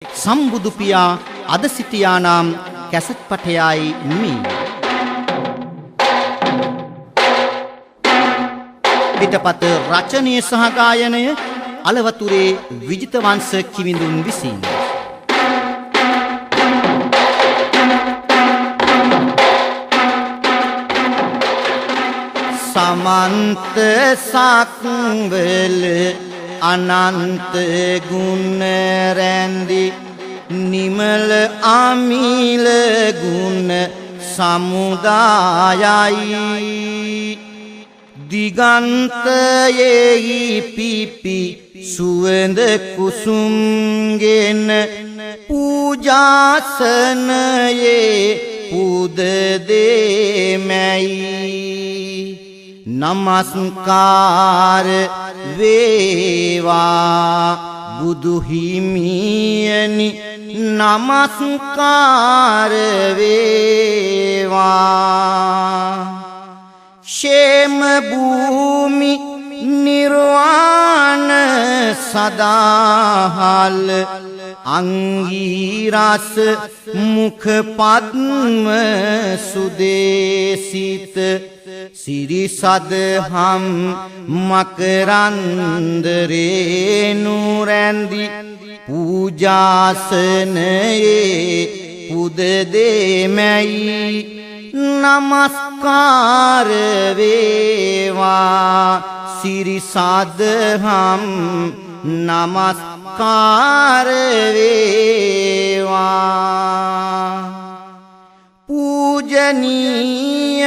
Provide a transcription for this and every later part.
සම්බුදු පියා අද සිටියානම් කැසට් පටයයි මී පිටපත රචනය සහ ගායනය අලවතුරේ විජිතවංශ කිවිඳුන් විසින් සමන්ත සක්වල අනන්ත ගුණ රැඳි නිමල අමිල ගුණ සමුදායයි දිගන්තයෙහි පිපි සුවඳ කුසුම්ගෙන පූජාසනයේ පුද දෙමැයි නමස්කාර වේවා බුදු හිමියනි නමස්කාර වේවා ශේම භූමි නිර්වාණ සදාහල් අංගීරස මුඛ පද්ම සුදේසිත සිරිසදහම් මකරන්දරේ නුරැඳි පූජාසනයේ පුද දෙමැයි නමස්කාර වේවා සිරිසදහම් නමස්කාර වේවා පූජනීය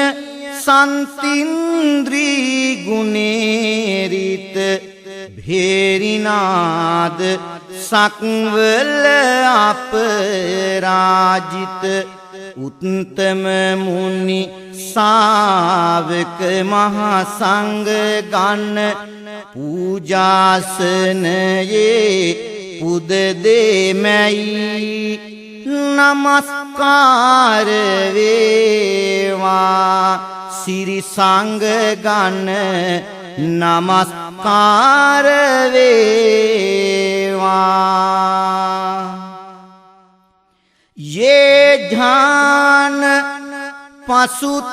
සන්තින්ද්‍රී ගුණේරිත භේරිනාද සක්වල අපරාජිත උත්තම මුනි ශාවක මහා සංඝ ගණ පූජාසනයේ පුද දෙමැයි නමස්කාර වේවා සිරි සංඝ ගණ නමස්කාර වේවා යේ ධාන පසුතාධීරා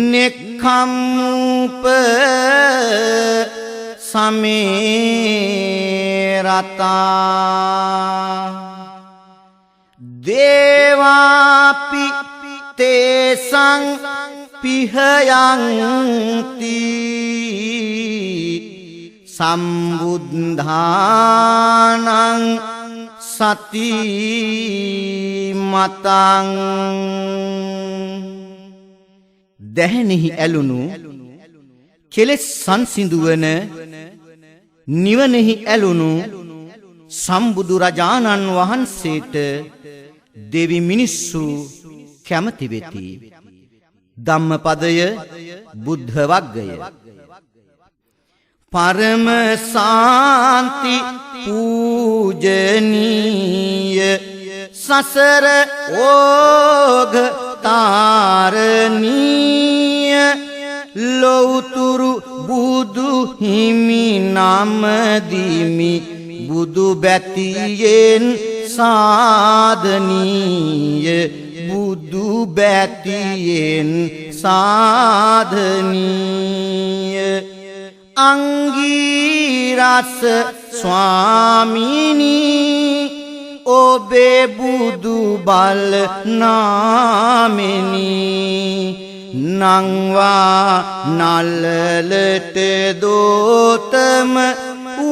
නෙක්ඛම්ප සමේරතා දේවාපි තේසං පිහයන්ති සම්බුද්ධානං සති මතං දැහැනෙහි ඇලුණු කෙලෙස් සංසිඳුවන නිවනෙහි ඇලුණු සම්බුදු රජාණන් වහන්සේට දෙවි මිනිස්සු කැමති වෙති. ධම්මපදය බුද්ධ වග්ගය පරම සාන්ති පූජනීය සසර ඕඝ තාරණීය ලෞතුරු බුදු හිමි නමදිමි බුදු බැතියෙන් සාධනීය බුදු බැතියෙන් සාධනීය අංගීරස ස්වාමිනී ඔබේ බුදු බල නාමෙනී නංවා නල්ලලට දෝතම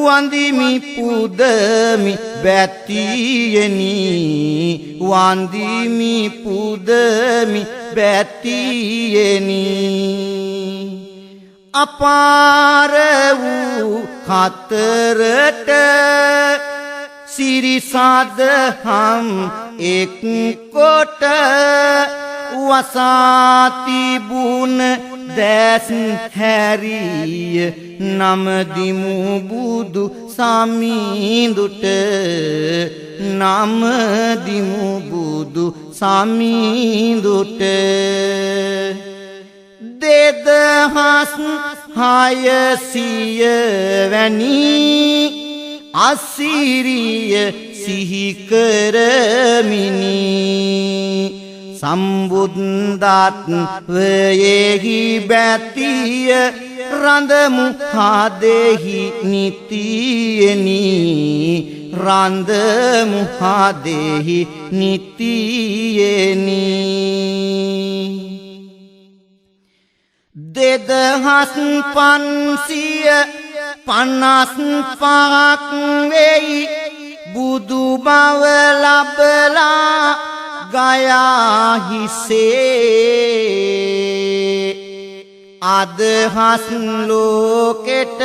වන්දිමි පුදමි බැතියනි වන්දිමි පුදමි බැතියනි අපාර වූ කතරට සිරිසදහම් එක් කොට වසාතිබුණ දැස් හැරිය නමදිමු බුදු සමිඳුට නමදිමු බුදු සමිඳුට දෙදහස් හයසිය වැනි අසිරිය සිහිකරමිනි සම්බුද්ධත්වයෙහි බැතිය රඳමු හදෙහි නිතියනි රඳමු හදෙහි නිතියනි දෙදහස් පන්සිය පනස් පහක් වෙයි බුදු බව ලබලා ගයා හිසේ අදහස් ලෝකෙට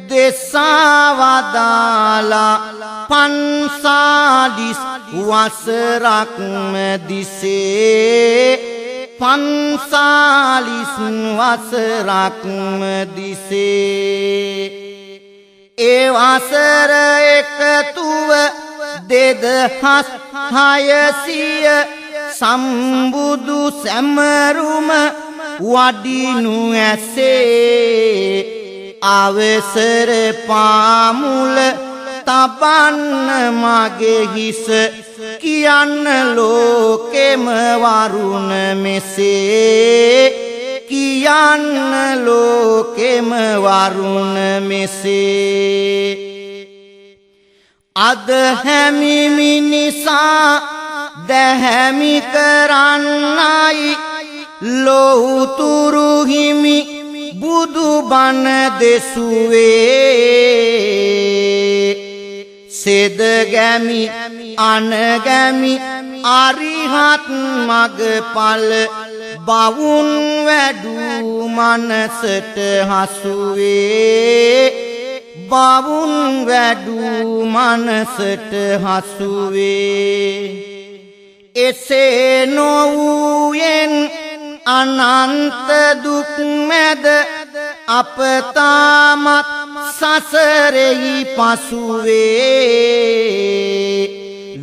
දෙසවදාලා පන්සාලිස් වසරක්ම දිසේ පන්සාලිස් වසරක්ම දිසේ ඒ වසර එකතුව දෙදහස් හයසිය සම්බුදු සැමරුම වඩිනු ඇසේ අවසර පාමුල තබන්න මගේ හිස කියන්න ලෝකෙම වරුණ මෙසේ කියන්න ලෝකෙම වරුණ මෙසේ අද හැමි මිනිසා දැහැමි කරන්නයි ලෝතුරු හිමි බුදු බණ දෙසුවේ සෙද ගැමි අනගැමි අරිහත් මගඵල බවුන් වැඩූ මනසට හසුවේ බවුන් වැඩූ මනසට හසුවේ එසේ නොවූයෙන් අනන්ත දුක් මැද අප තාමත් සසරෙහි පසුවේ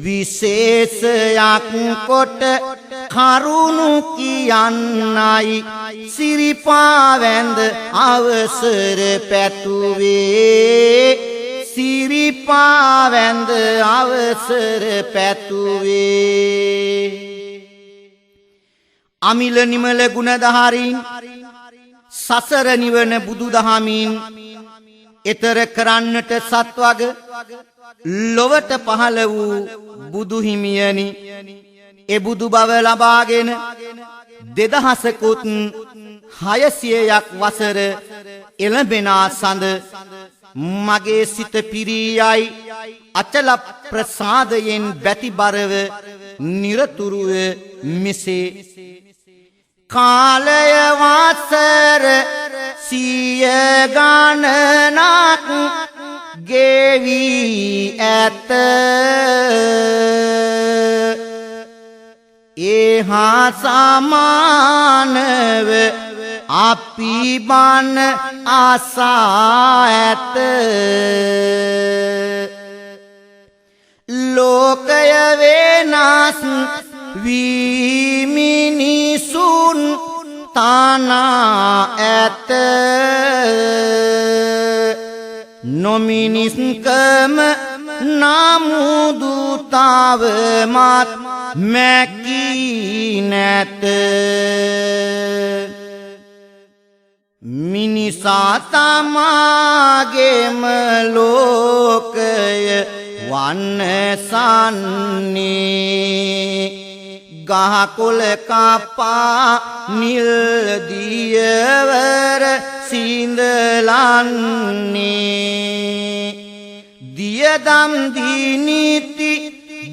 විශේෂයක් කොට කරුණු කියන්නයි සිරිපා වැඳ අවසර පැතුවේ සිරිපා වැඳ අවසර පැතුවේ අමිල නිමල ගුණධාරීන් සසර නිවන බුදුදහමින් එතර කරන්නට සත්වග ලොවට පහළ වූ බුදුහිමියනි එබුදු බව ලබාගෙන දෙදහසකුත් හයසියයක් වසර එළඹෙනා සඳ මගේ සිත පිරියයි අචල ප්‍රසාදයෙන් බැතිබරව නිරතුරුව මෙසේ කාලය වසර සිය ගණනක් ගෙවී ඇත ඒහා සමානව අපි බණ අසා ඇත ලෝකය වෙනස් වී මිනිසුන් තනා ඇත නොමිනිස්කම නමුදුතාවමත් මැකී නැත මිනිසා තමාගේම ලෝකය වන්නසන්නේ ගහකොළ කපා නිල් දියවර සිඳලන්නේ දියදම් දිනිති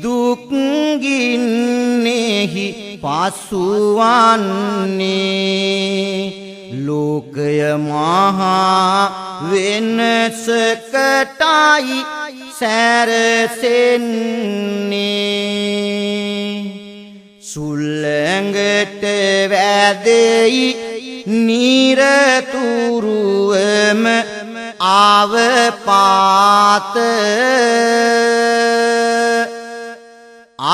දුක්ගින්නෙහි පසුවන්නේ ලෝකය මහා වෙනසකටයි සැරසෙන්නේ සුල්ලඟට වැදෙයි නිරතුරුවම ආවපාත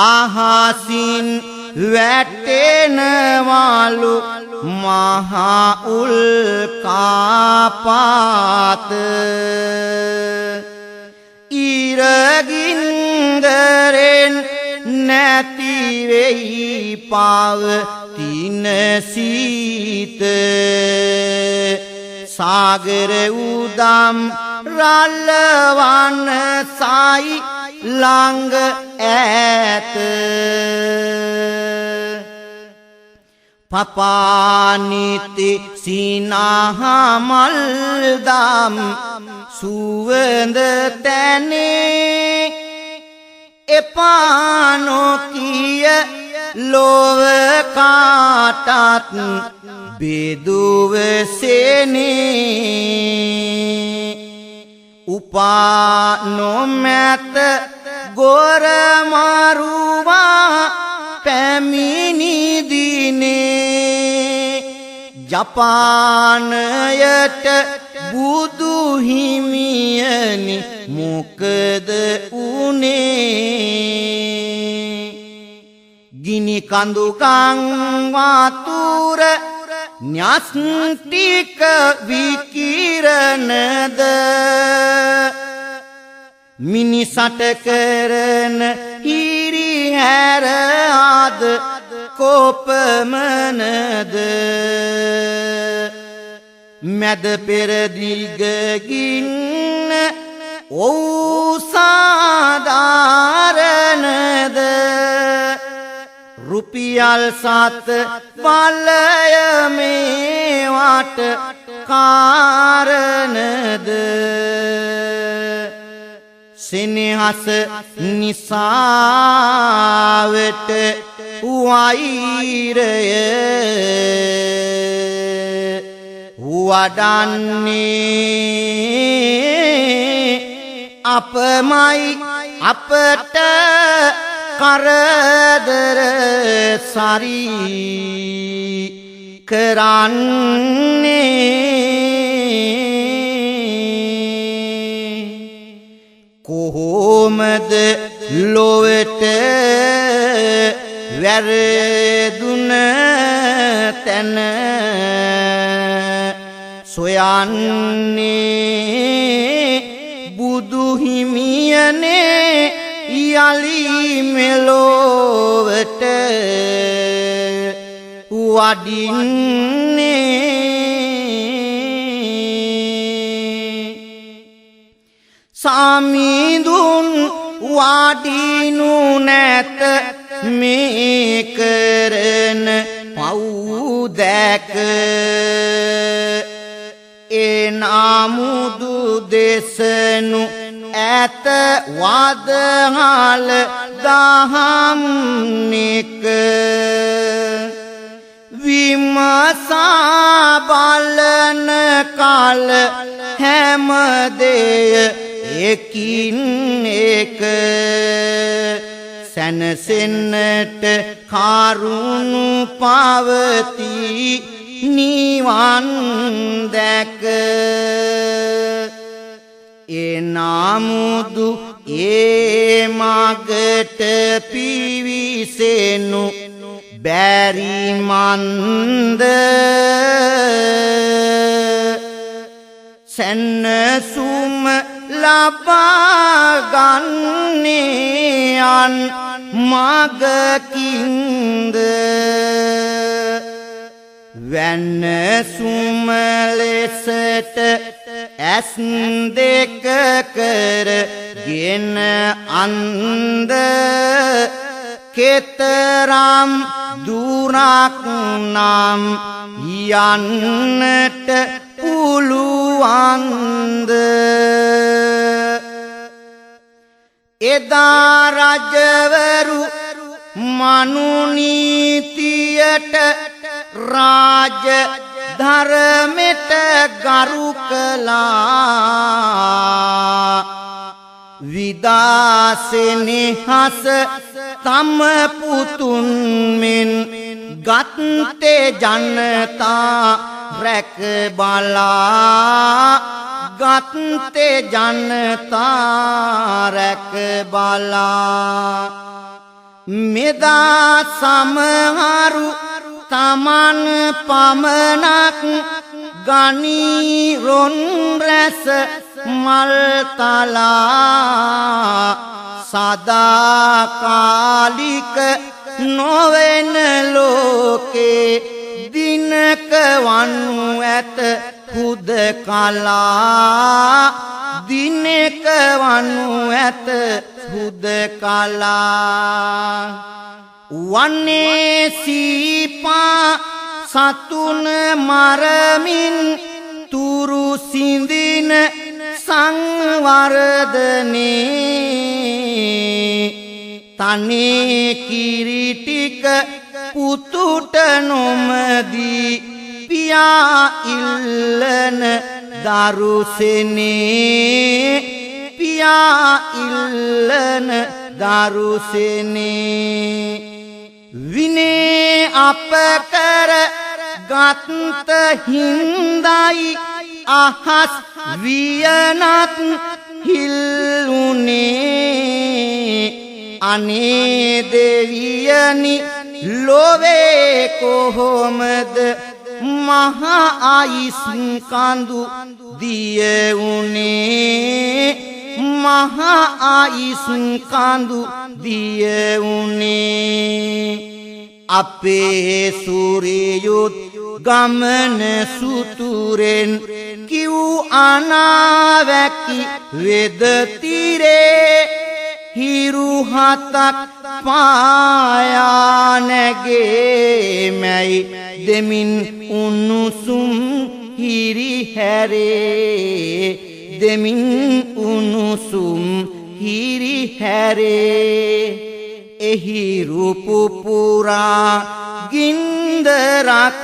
අහසින් වැටෙනවලු මහා උල්කාපාත ඉරගින්දරෙන් නැති වෙයි පවතින සීත සාගර උදම් රල්වන සයි ළඟ ඈත පපානිති සිනහමල් දම් සුවඳ තැනේ එපා නොකිය ලොව කාටත් බෙදුවසෙනේ උපා නොමැත ගොර මරුවා පැමිණි දිනේ ජපානයට බුදු හිමියනි මොකද උනේ ගිනි කඳු කං වතුර න්‍යස්තික විකිරණද මිනිසට කරන හිරිහැර ආද කොපමණද මැද පෙරදිග ගින්න ඕසාධාරණද රුපියල් සත බලය මේවට කාරණද සෙනෙහස නිසාවට වෛරය වඩන්නේ අපමයි අපට කරදර සරි කරන්නේ කොහොමද ලොවට වැරදුන තැන සොයන්නේ බුදු හිමියනේ යලි මෙලොවට වඩින්නේ සාමිඳුන් වඩිනු නැත මේ කරන පව් දැක එනාමුදු දෙසනු ඇත වදහල දහම් නික විමසා බලන කල හැමදෙය එකින් එක සැනසෙන්නට කරුණු පවති නිවන් දැක එනාමුදු ඒ මගට පිවිසෙනු බැරි මන්ද සැනසුම ලබා ගන්නේ අන් මගකින්ද වැනසුම ලෙසට ඇස් දෙක කරගෙන අන්ද කෙතරම් දුරක් නම් යන්නට පුළුවන්ද එදා රජවරු මනුනීතියට රාජ ධර්මෙට ගරු කළා විදාසෙනෙහස තම පුතුන් මෙන් ගත්තේ ජනතා රැක බලා ගත්තේ ජනතා රැක බලා මෙදා සමහරු තමන් පමණක් ගනී රොන් රැස මල් තලා සදාකාලික නොවන ලෝකේ දිනක වනු ඇත හුදකලා දිනක වනු ඇත හුදකලා වන්නේ සීපා සතුන මරමින් තුරු සිඳින සංවර්ධනේ තනේ කිරිටික පුතුට නොමදී පියා ඉල්ලන දරුසෙනේ පියා ඉල්ලන දරුසෙනේ විනේ අප කර ගත්ත හින්දයි අහස් වියනත් හිල්ුනේ අනේ දෙවියනි ලොවේ කොහොමද මහා ආයිස් කඳු දිය උනේ මහා ආයිස් කඳු දිය උනේ අපේ සූරියුත් ගමන සුතුරෙන් කිව් අනාවැකි වෙද තිරේ හිරු හතක් පායා නැගේ මැයි දෙමින් උණුසුම් හිරි හැරේ දෙමින් උණුසුම් හිරි හැරේ එහි රූපුපුරා ගින්දරක්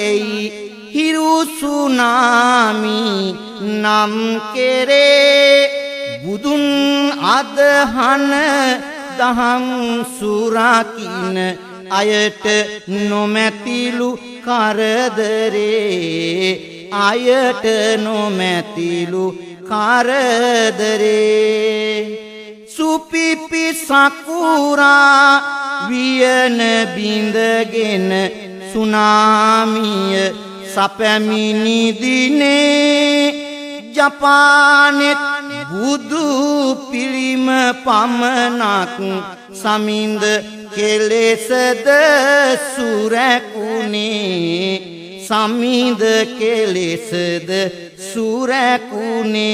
එයි හිරු සුනාමි නම් කෙරේ බුදුන් අදහන දහම් සුරකින්න අයට නොමැතිලු කරදරේ අයට නොමැතිලු කරදරේ සුපිපි සකුරා වියන බිඳගෙන සුනාමිය සපැමිණි දිනේ ජපානෙත් බුදු පිළිම පමණක් සමින්ද කෙලෙසද සුරැකුනේ සමින්ද කෙලෙසද සුරැකුනේ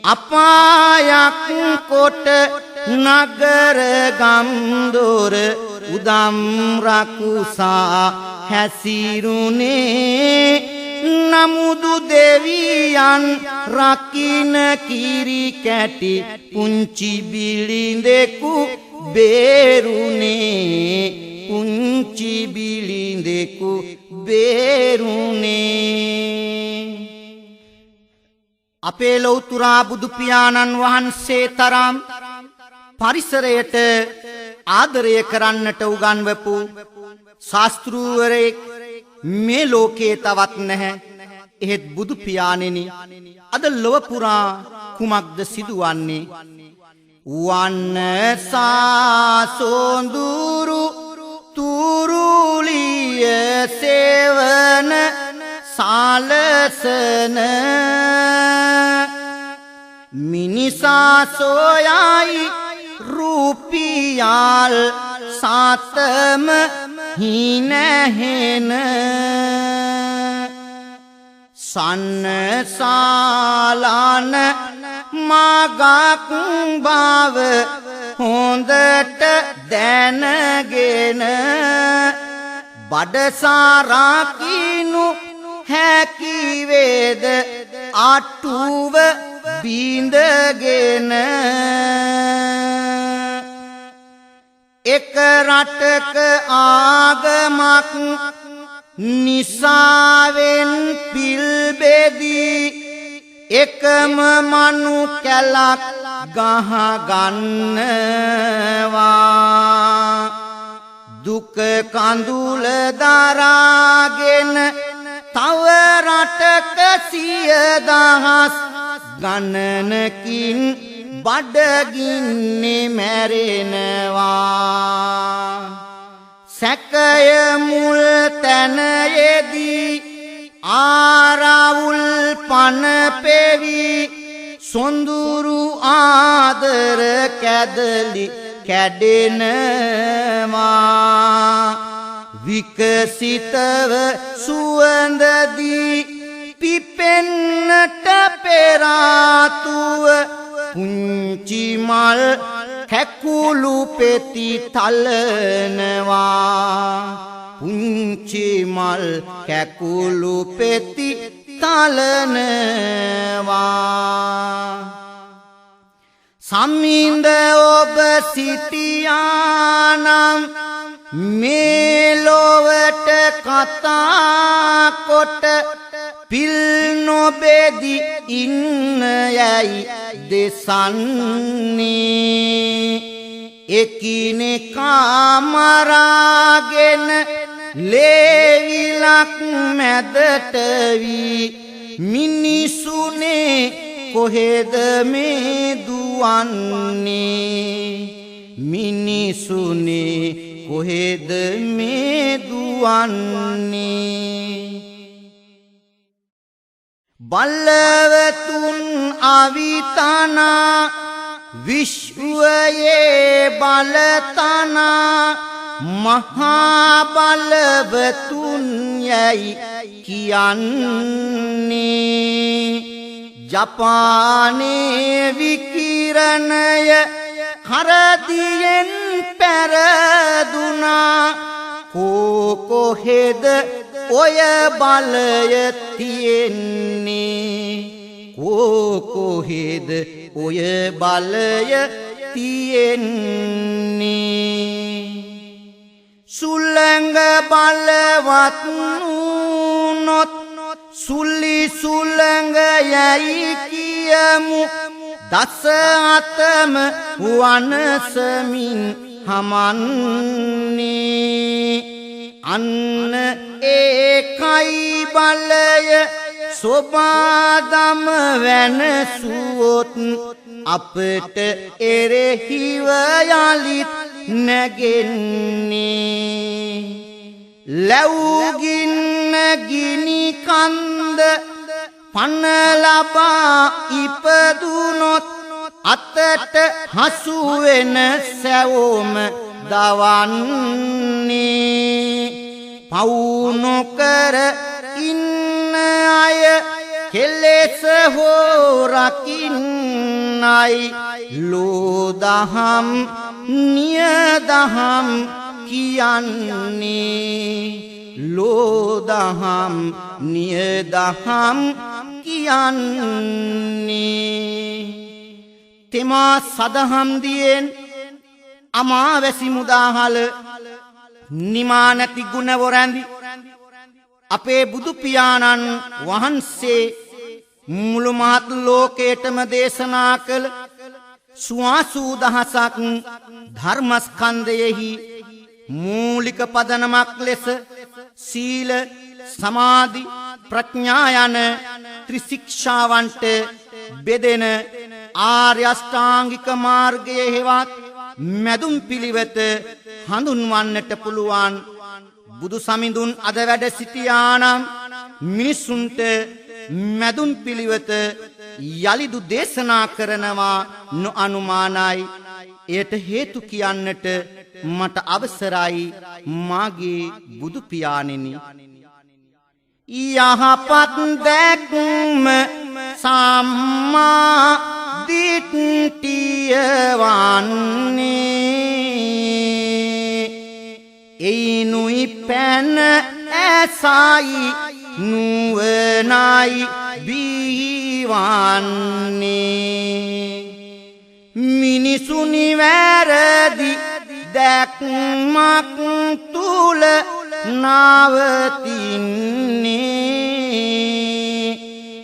අපායක් කොට නගර ගම්දොර උදම් රකුසා හැසිරුනේ නමුදු දෙවියන් රකින්න කිරි කැටි පුංචි බිලිඳෙකු බේරුනේ පුංචි බිලිඳෙකු බේරුනේ අපේ ලෞතුරා බුදු පියාණන් වහන්සේ තරම් පරිසරයට ආදරය කරන්නට උගන්වපු ශාස්ත්‍රූවරයෙක් මේ ලෝකේ තවත් නැහැ. එහෙත් බුදු පියාණෙනි අද ලොව පුරා කුමක්ද සිදුවන්නේ? වන්නසා සොඳුරු තුරුලිය සේවන සාලසන මිනිසා සොයයි රුපියල් සතම හිනහෙන සන්නසාලන මගක් බව හොඳට දැනගෙන බඩසාරකිනු හැකිවේද අටුව බිඳගෙන එක රටක ආගමක් නිසාවෙන් පිල්බෙදී එකම මනු කැලක් ගහගන්නවා දුක කඳුල දරාගෙන තව රටක 100,000 ගණනකින් බඩගින්නේ මැරෙනවා සැක හැකය මුල් තැනයේදී ආරවුල් පන පෙවි සොඳුරු ආදර කැදලි කැඩෙනවා විකසිතව සුවඳදී පිපෙන්නට පෙරාතුව පුංචි මල් කැකුළු පෙති තලනවා පුංචි මල් කැකුළු පෙති තලනවා සමින්ද ඔබ සිටියානම් මේ ලොවට කතා කොට පිල් නොබෙදි ඉන්න යයි දෙසන්නේ එකිනෙකා මරාගෙන ලේවිලක් මැදට වී මිනිසුනේ කොහෙද මේ දුවන්නේ මිනිසුනේ කොහෙද මේ දුවන්නේ බලවතුන් අවිතනා විශ්වයේ බලතනා මහා බලවතුන් යයි කියන්නේ ජපානයේ විකිරණය කරදියෙන් පැරදුනා කොහෙද ඔය බලය තියෙන්නේ කොහෙද ඔය බලය තියෙන්නේ සුළඟ බලවත් වුනොත් සුලි සුළඟ යයි කියමු දස අතම වනසමින් හමන්නේ අන්න ඒකයි බලය සොබාදම වෙනසුවොත් අපට එරෙහිව යලිත් නැගෙන්නේ ලැබුගින්න ගිනි කන්ද පන ලබා ඉපදුනොත් අතට හසු වෙන සැවොම දවන්නේ පව් නොකර ඉන්න අය කෙලෙස හෝ රකින්නයි ලෝදහම් නියදහම් කියන්නේ ලෝදහම් නියදහම් කියන්නේ තෙමා සදහම් දියෙන් අමාවැසි මුදාහල නිමා නැති ගුණ වොරැඳි අපේ බුදු පියාණන් වහන්සේ මුළු මහත් ලෝකයටම දේශනා කළ සුවාසූ දහසක් ධර්මස්කන්ධයෙහි මූලික පදනමක් ලෙස සීල සමාධි ප්‍රඥා යන ත්‍රිශික්ෂාවන්ට බෙදෙන ආර්ය අෂ්ටාංගික මාර්ගයේ හෙවත් මැදුම් පිළිවෙත හඳුන්වන්නට පුළුවන් බුදු සමිඳුන් අද වැඩ සිටියානම් මිනිසුන්ට මැදුම් පිළිවෙත යලිදු දේශනා කරනවා නොඅනුමානයි එයට හේතු කියන්නට මට අවසරයි මාගේ බුදු පියාණෙනි යහපත් දැක්ම සම්මා දිට්ඨිය වන්නේ එයිනුයි පැන ඇසයි නුවණයි බීවන්නේ මිනිසුනි වැරදි දැක්මක් තුල නවතින්නේ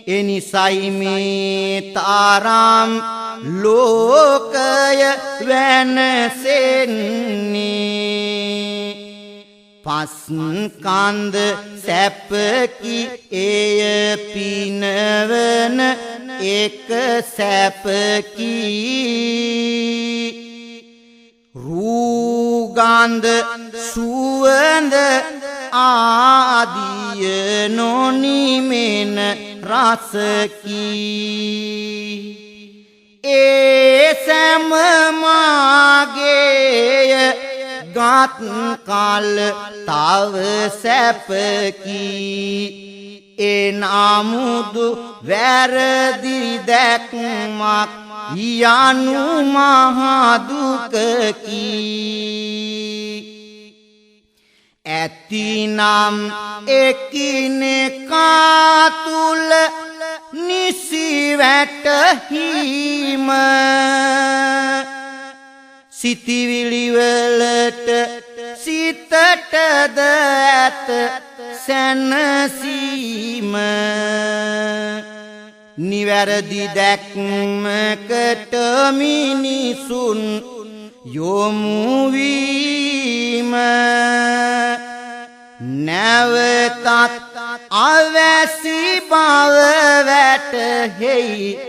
එනිසයි මේ තරම් ලෝකය වෙනසෙන්නේ පස්කන්ද සැපකි එය පිනවන එක සැපකි රූගන්ධ සුවඳ ආදිය නොනිමෙන රසකි ඒ සෑම මාගේය ගත් කල තව සැපකි ඒ නාමුදු වැරදි දැක්මක් යනු මහා දුකකි ඇතිනම් එකිනෙකා තුල නිසි වැටහීම සිතිවිලි වලට සිතටද ඇත සැනසීම නිවැරදි දැක්මකට මිනිසුන් යොමු වීම නැවතත් අවැසි බව වැටහෙයි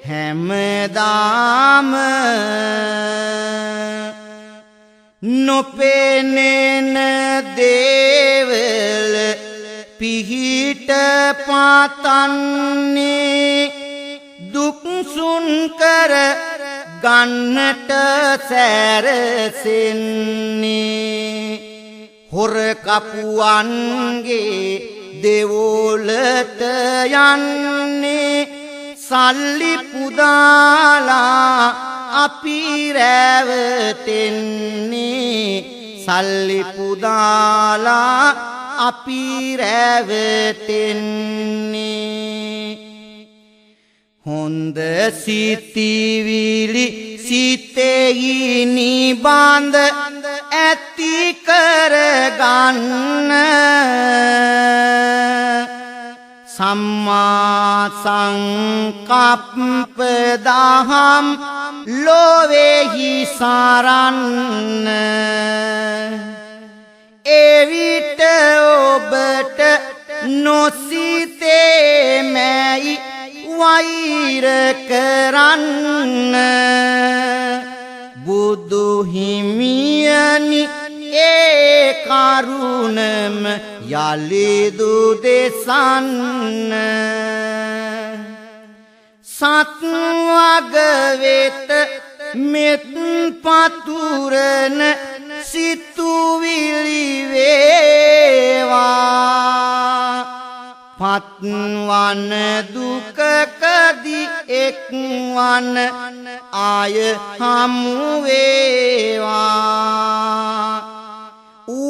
හැමදාම නොපෙනෙන දේවල පිහිට පතන්නේ දුක්සුන් කර ගන්නට සැරසෙන්නේ හොර කපුවන්ගේ දෙවොලට යන්නේ සල්ලි පුදාලා අපි රැවටෙන්නේ සල්ලි පුදාලා අපි රැවටෙන්නේ හොඳ සිතිවිලි සිතෙහි නිබඳ ඇති කරගන්න සම්මා සංකප්ප දහම් ලොවේහි සරන්න එවිට ඔබට නොසිතේ මැයි වෛර කරන්න බුදු හිමියනි ඒ කරුණම යලිදු දෙසන්න සත්වග වෙත මෙත් පතුරන සිතුවිලි වේවා පත්වන දුකකදී එක්වන ආය හමු වේවා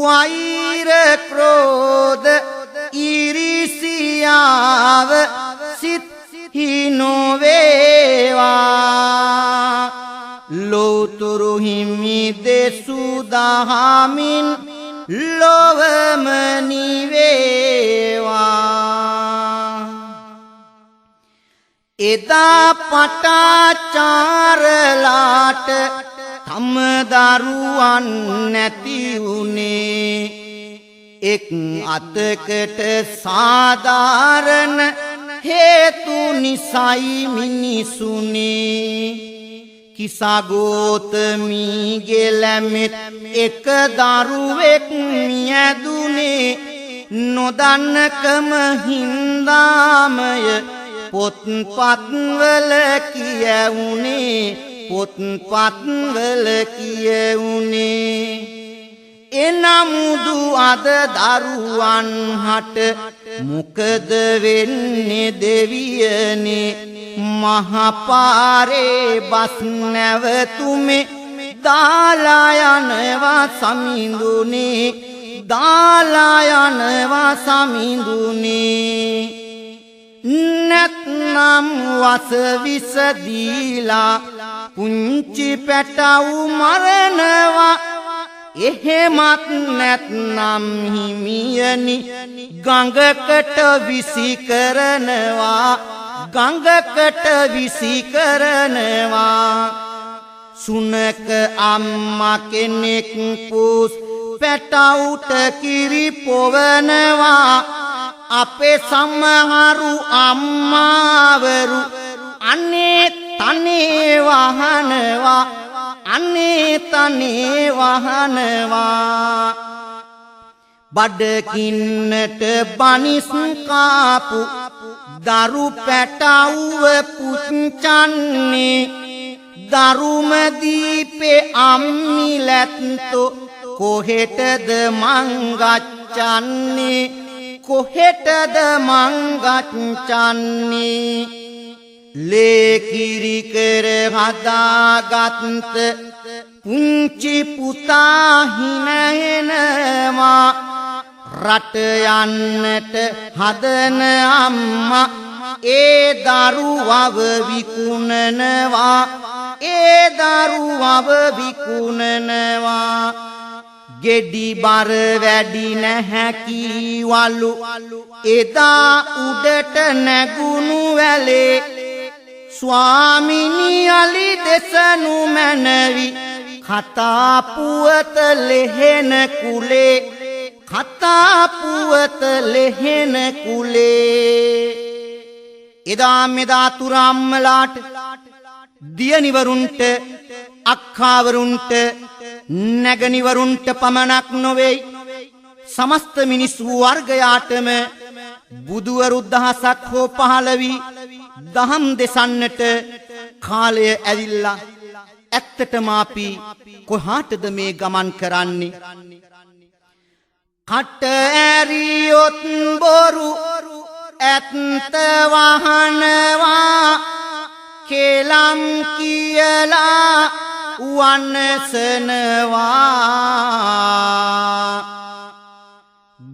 වෛර ක්‍රෝධ ඉරිසියාව සිත්හි නොවේවා ලෝතුරු හිමි දෙසු දහමින් ලොවම නිවේවා එදා පටාචාරලාට තම දරුවන් නැති වුණේ එක් අතකට සාධාරණ හේතු නිසයි මිනිසුනේ කිසගෝතමීගේ ලැමෙත් එක දරුවෙක් මියදුනේ නොදන්නකම හින්දාමය පොත්පත්වල කියවුනේ පොත්පත්වල කියවුනේ එනමුදු අද දරුවන් හට මොකද වෙන්නේ දෙවියනේ මහපාරේ බස් නැවතුමේ දාලා යනවා සමිඳුනේ දාලා යනවා සමිඳුනේ නැත්නම් වස විස දීලා පුංචි පැටව් මරනවා එහෙමත් නැත්නම් හිමියනි ගඟකට විසි කරනවා ගඟකට විසි කරනවා සුනක අම්මා කෙනෙක් පුස් පැටවුට කිරි පොවනවා අපේ සමහරු අම්මාවරු අනේ තනේ වහනවා අනේ තනේ වහනවා බඩකින්නට බනිස් කාපු දරු පැටවුව පුච්චන්නේ දරුම දීපේ අම්මිලැත්තෝ කොහෙටද මං ගච්ඡන්නේ කොහෙටද මං ගච්ඡන්නේ ලේකිරි කර හදාගත් පුංචි පුතා හිනහෙනවා රට යන්නට හදන අම්මා ඒ දරුවව විකුණනවා ඒ දරුවව විකුණනවා ගෙඩි බර වැඩි නැහැ කීවලු එදා උඩට නැගුණු වැලේ ස්වාමිනී අලි දෙසනු මැනවි කතා පුවත ලෙහෙන කුලේ කතා පුවත ලෙහෙන කුලේ එදා මෙදා තුරාම්මලාට දියණිවරුන්ට අක්කාවරුන්ට නැගණිවරුන්ට පමණක් නොවේ සමස්ත මිනිස් වර්ගයාටම බුදුවරු දහසක් හෝ පහළ වී දහම් දෙසන්නට කාලය ඇවිල්ලා ඇත්තටම අපි කොහාටද මේ ගමන් කරන්නේ කට ඇරියොත් බොරු ඇත්ත වහනවා කෙලම් කියලා වනසනවා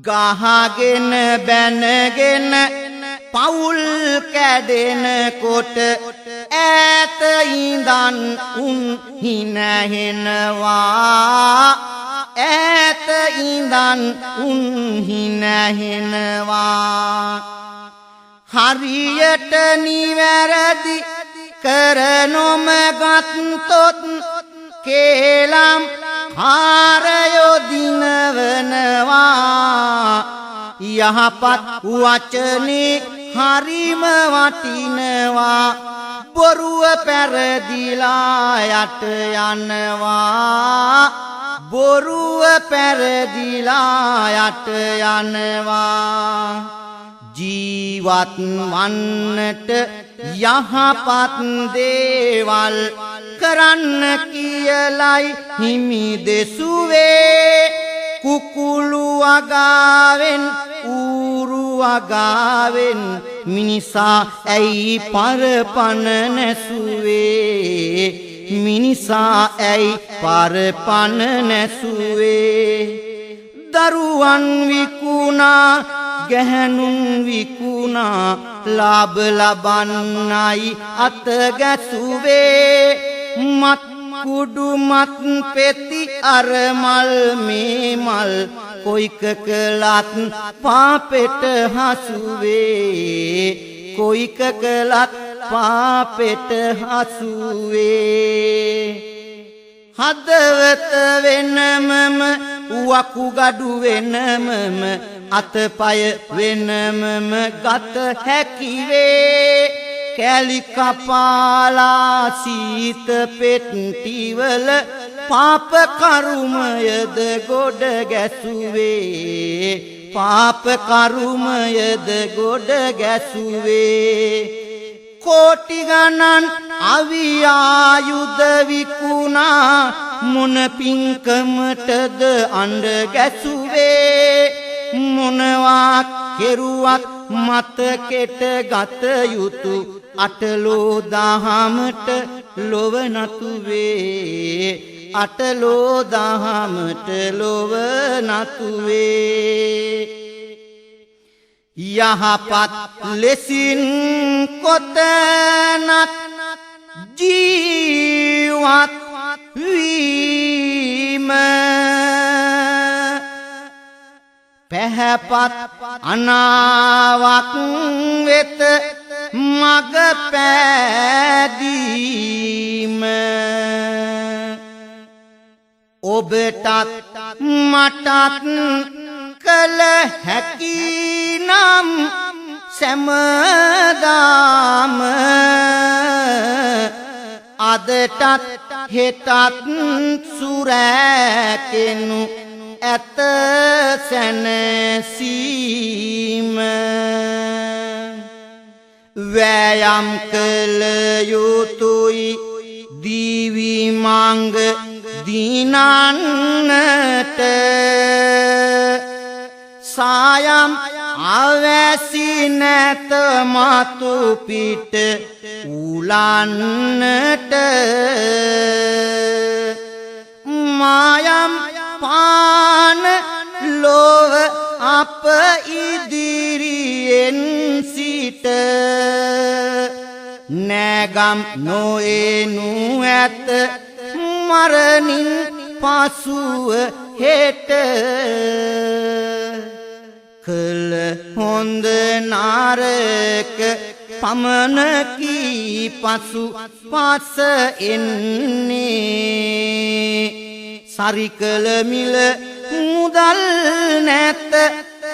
ගහගෙන බැනගෙන පවුල් කැඩෙනකොට ඈත ඉඳන් උන් හිනහෙනවා ඈත ඉඳන් උන් හිනහෙනවා හරියට නිවැරදි කරනොම ගත්තොත් කේලම් හාරයෝ දිනවනවා යහපත් වචනේ හරිම වටිනවා බොරුව පෙරදිලා යට යනවා බොරුව පෙරදිලා යට යනවා ජීවත් වන්නට යහපත් දේවල් කරන්න කියලයි හිමි දෙසුවේ කුකුළු අගාවෙන් ඌරු අගාවෙන් මිනිසා ඇයි පරපණ නැසුවේ මිනිසා ඇයි පරපණ නැසුවේ දරුවන් විකුණා ගැහැණුන් විකුණා ලාභ ලබන්නයි අත ගැසුවේ මත් කුඩු මත් පෙති අර මල් මේ මල් කොයික කළත් පාපෙට හසුවේ කොයික කළත් පාපෙට හසුවේ හදවත වෙනමම වකුගඩු වෙනමම අතපය වෙනමම ගත හැකිවේ කැලි කපාලා සීත පෙට්ටිවල පාප කරුමයද ගොඩ ගැසුවේ පාප කරුමයද ගොඩ ගැසුවේ කෝටි ගණන් අවියායුධ විකුණා මොන පින්කමටද අඬ ගැසුවේ මොනවා කෙරුවත් මතකෙට ගත යුතු අටලෝ දහමට ලොව නතුවේ අටලෝ දහමට ලොව නතුවේ යහපත් ලෙසින් කොතනත් ජීවත් වීම පැහැපත් අනාවක් වෙත මග පෑදීම ඔබටත් මටත් කළ හැකි නම් සෑමදාම අදටත් හෙටත් සුරැකෙනු ඇත සැනසීම වෑයම් කළ යුතුයි දීවි මංග දිනන්නට සායම් අවැසි නැත මතු පිට උලන්නට මායම් පාන ලොව අප ඉදිරියෙන් සිට නැගම් නොඑනු ඇත මරණින් පසුව හෙට කළ හොඳ නරක පමණකි පසු පස එන්නේ සරිකල මිල මුදල් නැත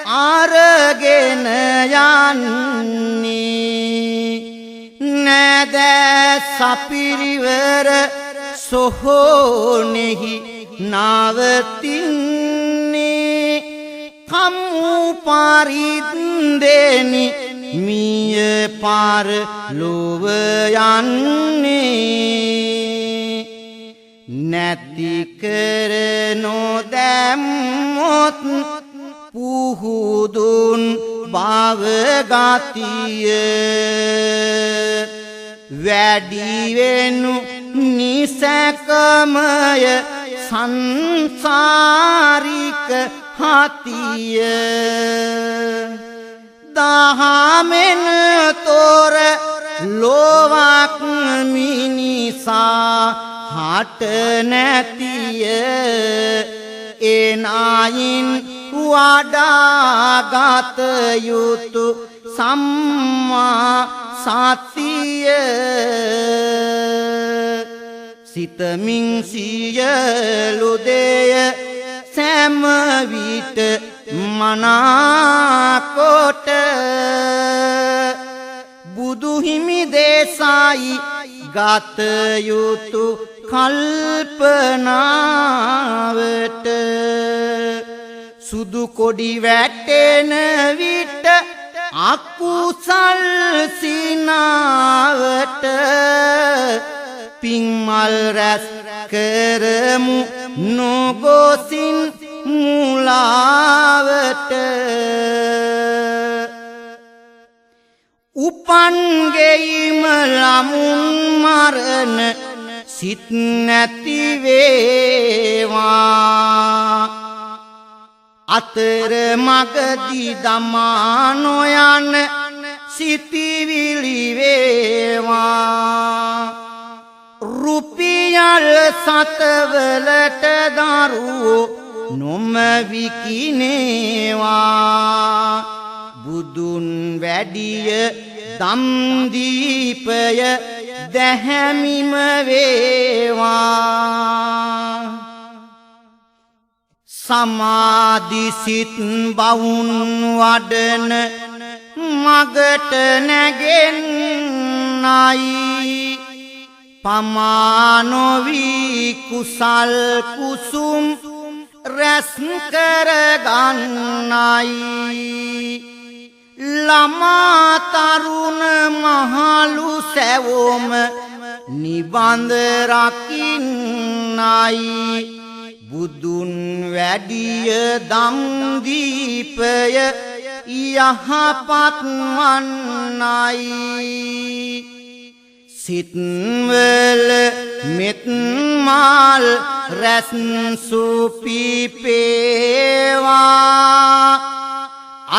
අරගෙන යන්නේ නැද සපිරිවර සොහොනෙහි නවතින්නේ කම්මු පරිද්දෙනි මිය පාර ලොව යන්නේ නැති කර නොදැම්මොත් පුහුදුන් භව ගතිය වැඩි වෙනු නිසකමය සංසාරික හතිය දහමෙන් තොර ලොවක් මිනිසා හට නැතිය එනයින් වඩාගත යුතු සම්මා සතිය සිතමින් සියලු දෙය සෑම විට මනාකොට බුදුහිමි දේශයි ගත යුතු කල්පනාවට සුදු කොඩි වැටෙන විට අකුසල් සිනාවට පින්මල් රැස් කරමු නොගොසින් මුලාවට උපන් ගෙයිම ළමුන් මරණ සිත් නැති වේවා අතර මගදී දමා නොයන සිතිවිලි වේවා රුපියල් සතවලට දරුවෝ නොමවිකිනේවා බුදුන් වැඩිය දම් දීපය දැහැමිම වේවා සමාධිසිත බවුන් වඩන මගට නැගෙන්නයි පමානොවී කුසල් කුසුම් රැස් කරගන්නයි ළමා තරුණ මහලු සැවොම නිබඳ රකින්නයි බුදුන් වැඩිය දම් දීපය යහපත් වන්නයි සිත්වල මෙත් මාල් රැස් සුපිපේවා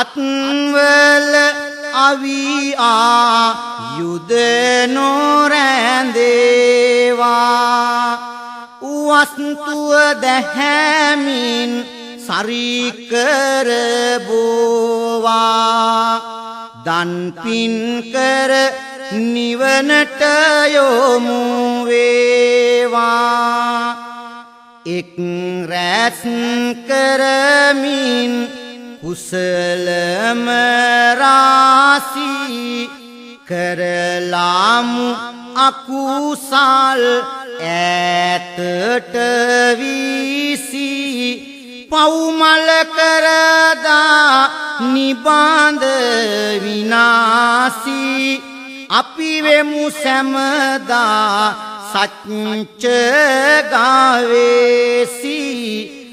අත්වල අවි ආයුධ නොරැඳේවා වස්තුව දැහැමින් සරිකර බෝවා දන් පින් කර නිවනට යොමු වේවා එක් රැස් කරමින් කුසලම රාසි කරලාමු අකුසල් ඈතට වීසි පවුමල කරදා නිබාඳ විනාසී අපි වෙමු සැමදා සච්ච ගාවේසී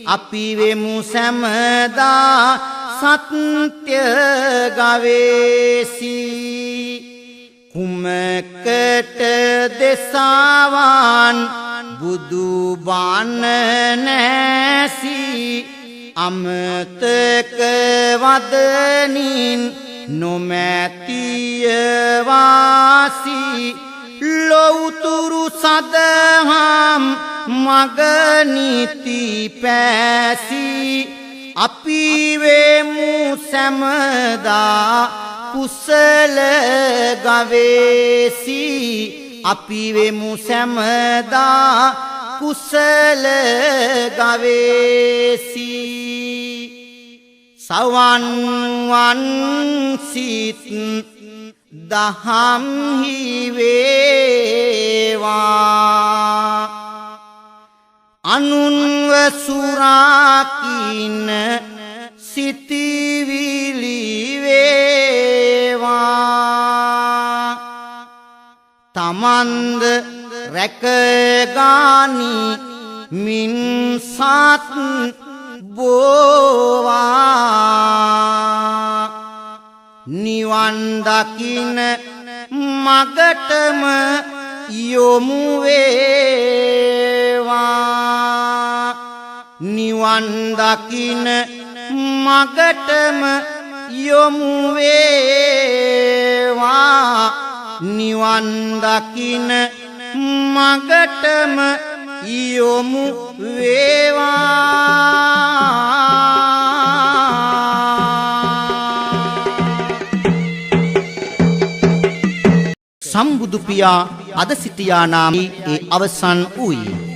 අපි වෙමු සැමදා සත්‍ය ගාවේසී කුමකට දෙසාවන් බුදු බණ නැසී අමතක වදනින් නොමැතිය වාසී ලෞතුරු සදහම් මග නීති පැසී අපි වෙමු සැමදා කුසල ගවේසී අපි වෙමු සැමදා කුසල ගවේසී සවන්වන් සිත් දහම් හිවේවා අනුන්ව සුරාකින සිතිවිලි වේවා තමන්ද රැකගානි මින් සත් බෝවා නිවන් දකින මගටම යොමු වේවා නිවන් දකින මගටම යොමු වේවා නිවන් දකින මගටම යොමු වේවා සම්බුදු පියා අද සිටියා නාමී ඒ අවසන් වූයේ